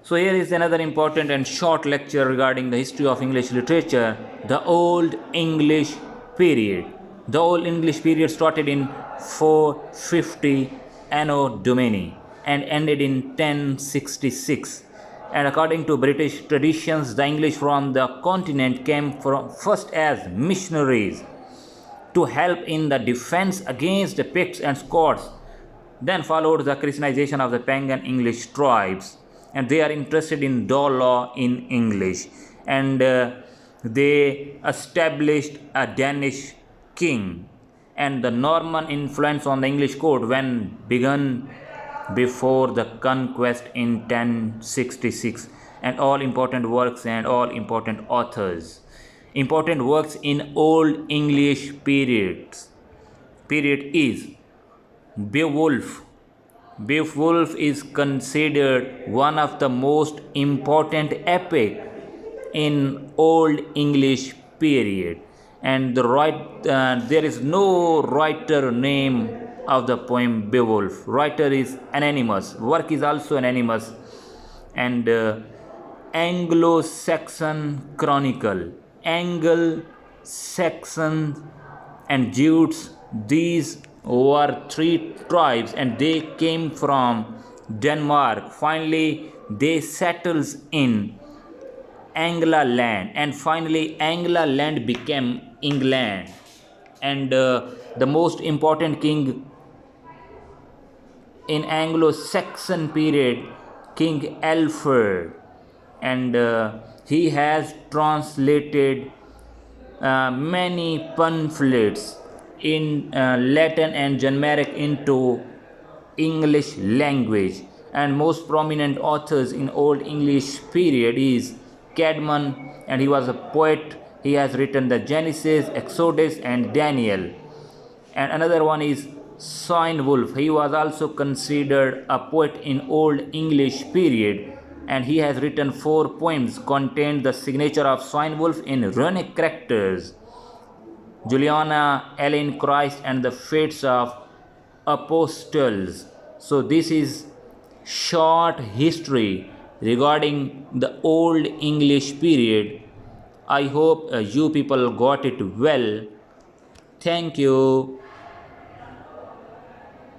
So here is another important and short lecture regarding the history of English literature, the Old English period. The Old English period started in 450 Anno Domini and ended in 1066. And according to British traditions, the English from the continent came from first as missionaries to help in the defense against the Picts and Scots. Then followed the Christianization of the pagan English tribes, and they are interested in law in English, and they established a Danish king, and the Norman influence on the English court when begun before the conquest in 1066, and all important works and all important authors. Important works in Old English period is Beowulf. Beowulf is considered one of the most important epic in Old English period, and there is no writer name of the poem Beowulf. Writer is anonymous. Work is also anonymous. And Anglo-Saxon Chronicle, Anglo-Saxons and Jutes, these were three tribes and they came from Denmark. Finally they settles in Angla land, and finally Angla land became England. And the most important king in Anglo-Saxon period, King Alfred, and he has translated many pamphlets in Latin and Germanic into English language. And most prominent authors in Old English period is Caedmon, and he was a poet. He has written the Genesis, Exodus and Daniel. And another one is Swinwulf. He was also considered a poet in Old English period, and he has written 4 poems contained the signature of Swinwulf in runic characters: Juliana, Ellen, Christ and the Fates of Apostles. So this is short history regarding the Old English period. I hope you people got it well. Thank you.